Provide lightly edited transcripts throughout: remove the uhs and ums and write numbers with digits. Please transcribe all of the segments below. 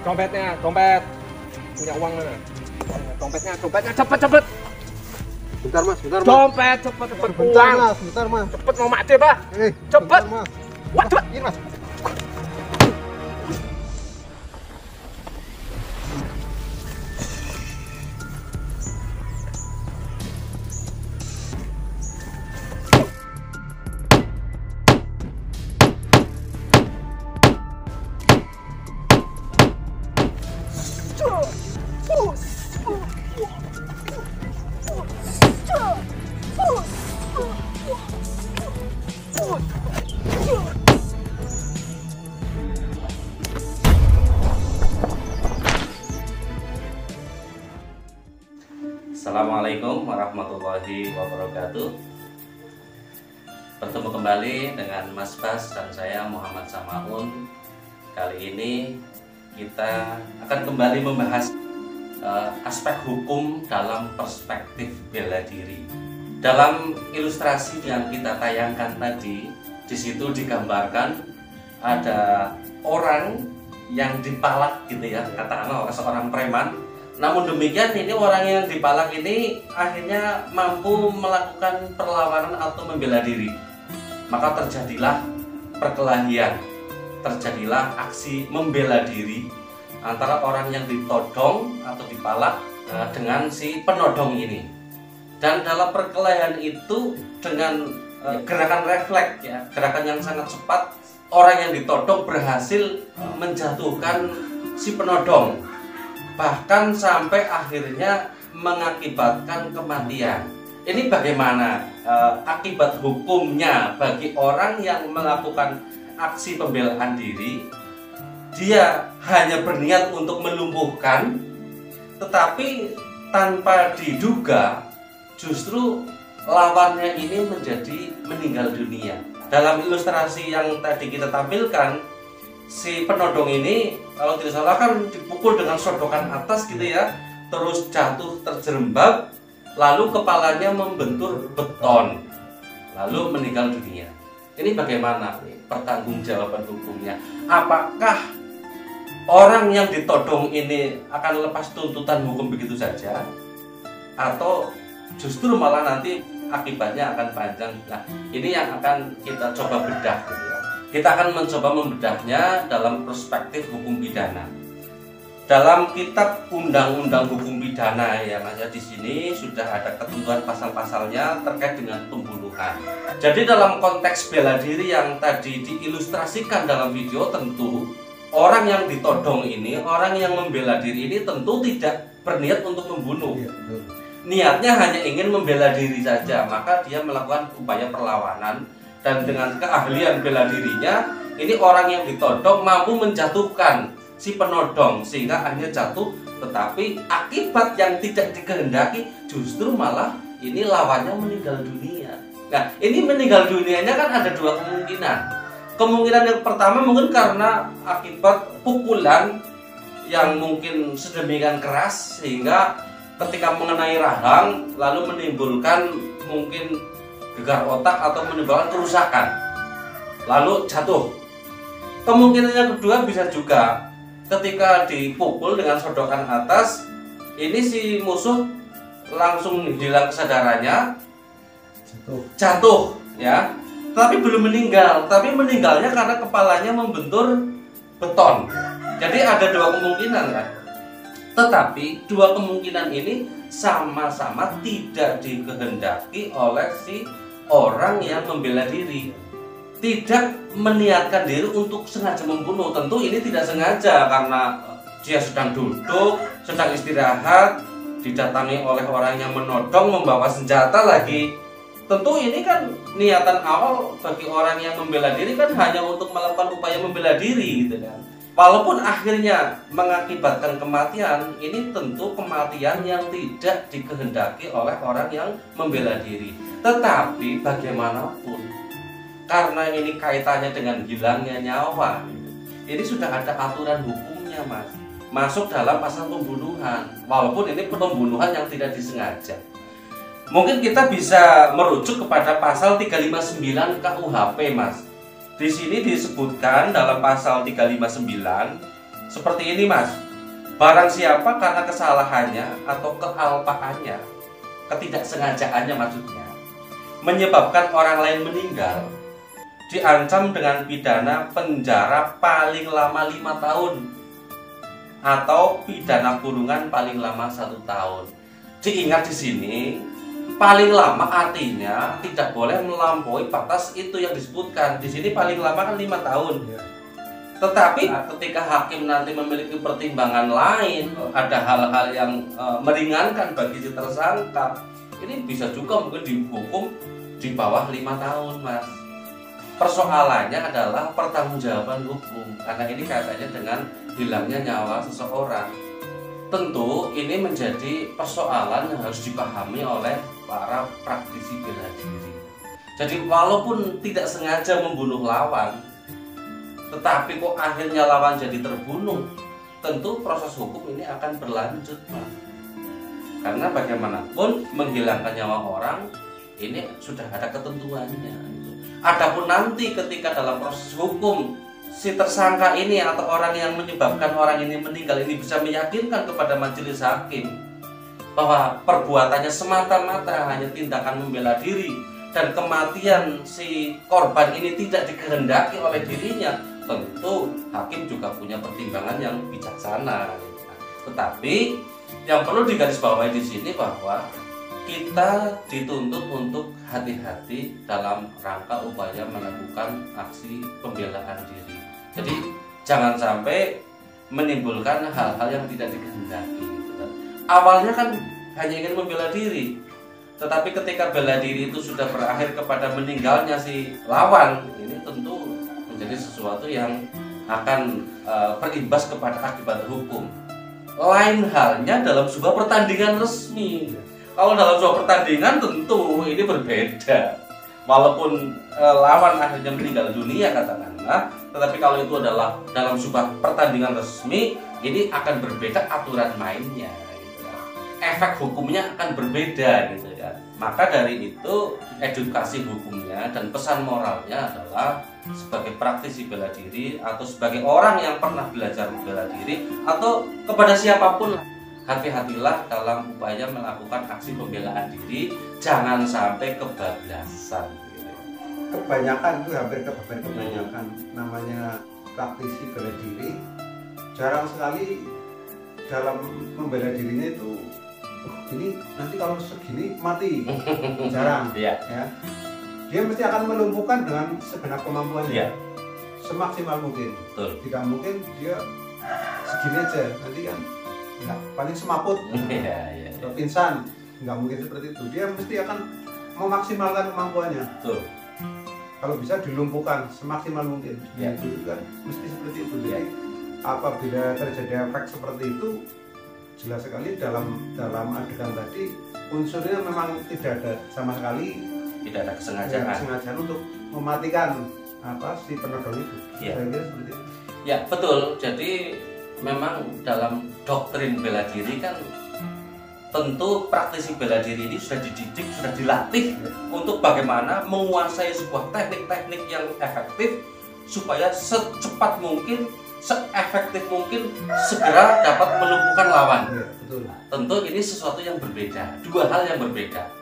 Dompetnya, dompet. Punya uang mana? Dompetnya, dompetnya, cepet, cepet. Bentar mas, bentar mas. Dompet, cepet, cepet. Bentar Uang. mas, bentar mas. Cepet mau mati, Pak. Cepet. Bentar, mas. Wah, cepet. Ini mas. Assalamualaikum warahmatullahi wabarakatuh. Bertemu kembali dengan Mas Bas dan saya Muhammad Samaun. Kali ini kita akan kembali membahas aspek hukum dalam perspektif bela diri. Dalam ilustrasi yang kita tayangkan tadi, di situ digambarkan ada orang yang dipalak gitu ya, katakanlah oleh seorang preman. Namun demikian, ini orang yang dipalak ini akhirnya mampu melakukan perlawanan atau membela diri. Maka terjadilah perkelahian, terjadilah aksi membela diri antara orang yang ditodong atau dipalak dengan si penodong ini. Dan dalam perkelahian itu dengan gerakan refleks ya, gerakan yang sangat cepat, orang yang ditodong berhasil menjatuhkan si penodong. Bahkan sampai akhirnya mengakibatkan kematian. Ini bagaimana akibat hukumnya bagi orang yang melakukan aksi pembelaan diri? Dia hanya berniat untuk melumpuhkan, tetapi tanpa diduga justru lawannya ini menjadi meninggal dunia. Dalam ilustrasi yang tadi kita tampilkan, si penodong ini kalau tidak salah kan dipukul dengan sodokan atas gitu ya, terus jatuh terjerembab, lalu kepalanya membentur beton, lalu meninggal dunia. Ini bagaimana pertanggungjawaban hukumnya? Apakah orang yang ditodong ini akan lepas tuntutan hukum begitu saja, atau justru malah nanti akibatnya akan panjang? Nah, ini yang akan kita coba bedah gitu ya. Kita akan mencoba membedahnya dalam perspektif hukum pidana. Dalam kitab Undang-Undang Hukum Pidana yang ada di sini sudah ada ketentuan pasal-pasalnya terkait dengan pembunuhan. Jadi dalam konteks bela diri yang tadi diilustrasikan dalam video, tentu orang yang ditodong ini, orang yang membela diri ini tentu tidak berniat untuk membunuh. Niatnya hanya ingin membela diri saja, maka dia melakukan upaya perlawanan. Dan dengan keahlian bela dirinya, ini orang yang ditodong mampu menjatuhkan si penodong sehingga akhirnya jatuh. Tetapi akibat yang tidak dikehendaki justru malah ini lawannya meninggal dunia. Nah, ini meninggal dunianya kan ada dua kemungkinan. Kemungkinan yang pertama mungkin karena akibat pukulan yang mungkin sedemikian keras sehingga ketika mengenai rahang lalu menimbulkan mungkin gegar otak atau menimbulkan kerusakan lalu jatuh. Kemungkinan yang kedua bisa juga ketika dipukul dengan sodokan atas, ini si musuh langsung hilang kesadarannya, jatuh ya, tapi belum meninggal, tapi meninggalnya karena kepalanya membentur beton. Jadi ada dua kemungkinan kan. Tetapi dua kemungkinan ini sama-sama tidak dikehendaki oleh si orang yang membela diri. Tidak meniatkan diri untuk sengaja membunuh. Tentu ini tidak sengaja karena dia sedang duduk, sedang istirahat, didatangi oleh orang yang menodong membawa senjata lagi. Tentu ini kan niatan awal bagi orang yang membela diri kan hanya untuk melakukan upaya membela diri gitu kan. Walaupun akhirnya mengakibatkan kematian, ini tentu kematian yang tidak dikehendaki oleh orang yang membela diri. Tetapi bagaimanapun, karena ini kaitannya dengan hilangnya nyawa, ini sudah ada aturan hukumnya, Mas. Masuk dalam pasal pembunuhan, walaupun ini pembunuhan yang tidak disengaja. Mungkin kita bisa merujuk kepada pasal 359 KUHP, Mas. Di sini disebutkan dalam pasal 359 Seperti ini Mas, barang siapa karena kesalahannya atau kealpaannya, ketidaksengajaannya maksudnya, menyebabkan orang lain meninggal, diancam dengan pidana penjara paling lama 5 tahun atau pidana kurungan paling lama 1 tahun. Diingat di sini, paling lama artinya tidak boleh melampaui batas itu yang disebutkan. Di sini paling lama kan 5 tahun. Tetapi ketika hakim nanti memiliki pertimbangan lain, ada hal-hal yang meringankan bagi si tersangka, ini bisa juga mungkin dihukum di bawah 5 tahun Mas. Persoalannya adalah pertanggungjawaban hukum, karena ini kaitannya dengan hilangnya nyawa seseorang. Tentu ini menjadi persoalan yang harus dipahami oleh para praktisi bela diri. Jadi walaupun tidak sengaja membunuh lawan, tetapi kok akhirnya lawan jadi terbunuh, tentu proses hukum ini akan berlanjut Mas. Karena bagaimanapun menghilangkan nyawa orang ini sudah ada ketentuannya. Adapun nanti ketika dalam proses hukum si tersangka ini atau orang yang menyebabkan orang ini meninggal ini bisa meyakinkan kepada majelis hakim bahwa perbuatannya semata-mata hanya tindakan membela diri dan kematian si korban ini tidak dikehendaki oleh dirinya, tentu hakim juga punya pertimbangan yang bijaksana. Tetapi yang perlu digarisbawahi di sini bahwa kita dituntut untuk hati-hati dalam rangka upaya melakukan aksi pembelaan diri. Jadi jangan sampai menimbulkan hal-hal yang tidak dikehendaki. Awalnya kan hanya ingin membela diri, tetapi ketika bela diri itu sudah berakhir kepada meninggalnya si lawan, ini tentu menjadi sesuatu yang akan berimbas kepada akibat hukum. Lain halnya dalam sebuah pertandingan resmi. Kalau dalam sebuah pertandingan tentu ini berbeda. Walaupun lawan akhirnya meninggal dunia katakanlah, tetapi kalau itu adalah dalam sebuah pertandingan resmi, ini akan berbeda aturan mainnya. Gitu ya. Efek hukumnya akan berbeda gitu ya. Maka dari itu edukasi hukumnya dan pesan moralnya adalah sebagai praktisi bela diri atau sebagai orang yang pernah belajar bela diri atau kepada siapapun, hati-hatilah dalam upaya melakukan aksi pembelaan diri, jangan sampai kebablasan. Kebanyakan itu hampir kebanyakan namanya praktisi bela diri, jarang sekali dalam membela dirinya itu ini nanti kalau segini mati, jarang. Ya. Dia mesti akan melumpuhkan dengan segenap kemampuannya, semaksimal mungkin. Betul. Tidak mungkin dia segini aja, nanti kan nggak, paling semaput, pingsan, nggak mungkin seperti itu. Dia mesti akan memaksimalkan kemampuannya. Betul. Kalau bisa dilumpuhkan semaksimal mungkin. Itu kan mesti seperti itu. Jadi apabila terjadi efek seperti itu, jelas sekali dalam adegan tadi unsurnya memang tidak ada sama sekali, tidak ada kesengajaan untuk mematikan si penodong itu. Saya kira seperti itu. Ya betul. Jadi memang dalam doktrin bela diri kan tentu praktisi bela diri ini sudah dididik, sudah dilatih untuk bagaimana menguasai sebuah teknik-teknik yang efektif supaya secepat mungkin, seefektif mungkin segera dapat melumpuhkan lawan. Betul. Tentu ini sesuatu yang berbeda, dua hal yang berbeda.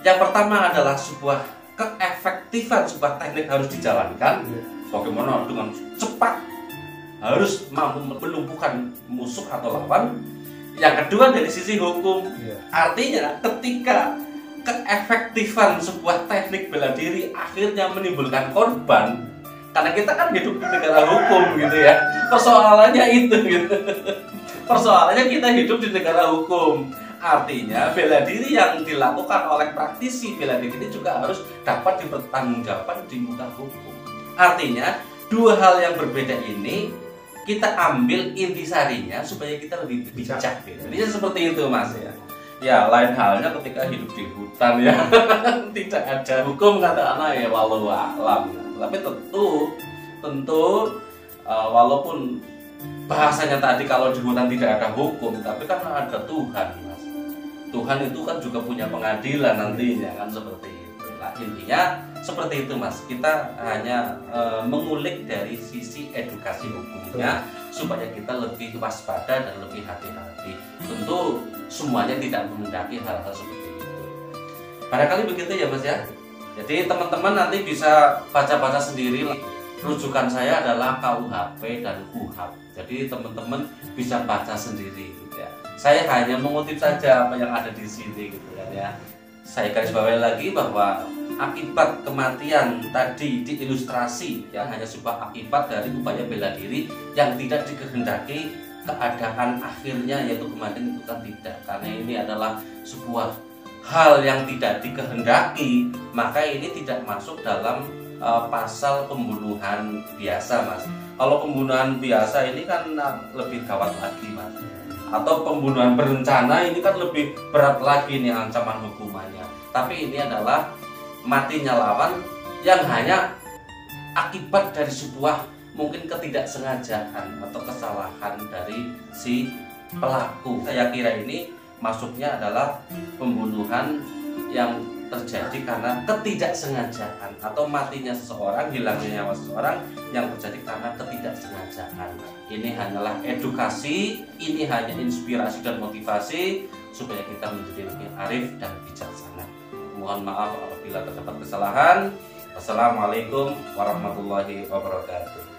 Yang pertama adalah sebuah keefektifan sebuah teknik harus dijalankan, bagaimana dengan cepat harus mampu melumpuhkan musuh atau lawan. Yang kedua dari sisi hukum, artinya ketika keefektifan sebuah teknik bela diri akhirnya menimbulkan korban, karena kita kan hidup di negara hukum gitu ya, persoalannya itu gitu. Persoalannya kita hidup di negara hukum, artinya bela diri yang dilakukan oleh praktisi bela diri ini juga harus dapat dipertanggungjawabkan di muka hukum. Artinya dua hal yang berbeda ini kita ambil intisarinya supaya kita lebih bijak gitu. Jadi seperti itu Mas ya. Ya lain halnya ketika hidup di hutan ya tidak ada hukum katakanlah ya walau alam. Tapi tentu walaupun bahasanya tadi kalau di hutan tidak ada hukum, tapi kan ada Tuhan Mas. Tuhan itu kan juga punya pengadilan nantinya kan seperti itu. Nah, intinya seperti itu Mas. Kita hanya mengulik dari sisi edukasi hukumnya supaya kita lebih waspada dan lebih hati-hati. Tentu semuanya tidak menghendaki hal-hal seperti itu. Barangkali begitu ya Mas ya. Jadi teman-teman nanti bisa baca-baca sendiri. Rujukan saya adalah KUHP dan KUHAP. Jadi teman-teman bisa baca sendiri gitu ya. Saya hanya mengutip saja apa yang ada di sini gitu kan ya. Saya garis bawahi lagi bahwa akibat kematian tadi diilustrasi ya hanya sebuah akibat dari upaya bela diri yang tidak dikehendaki, keadaan akhirnya yaitu kematian itu kan tidak. Karena ini adalah sebuah hal yang tidak dikehendaki, maka ini tidak masuk dalam pasal pembunuhan biasa Mas. Kalau pembunuhan biasa ini kan lebih gawat lagi Mas. Atau pembunuhan berencana ini kan lebih berat lagi nih ancaman hukumannya. Tapi ini adalah matinya lawan yang hanya akibat dari sebuah mungkin ketidaksengajaan atau kesalahan dari si pelaku. Saya kira ini masuknya adalah pembunuhan yang terjadi karena ketidaksengajaan atau matinya seseorang, hilangnya nyawa seseorang yang terjadi karena ketidaksengajaan. Ini hanyalah edukasi, ini hanya inspirasi dan motivasi supaya kita menjadi lebih arif dan bijaksana. Mohon maaf apabila terdapat kesalahan. Wassalamualaikum warahmatullahi wabarakatuh.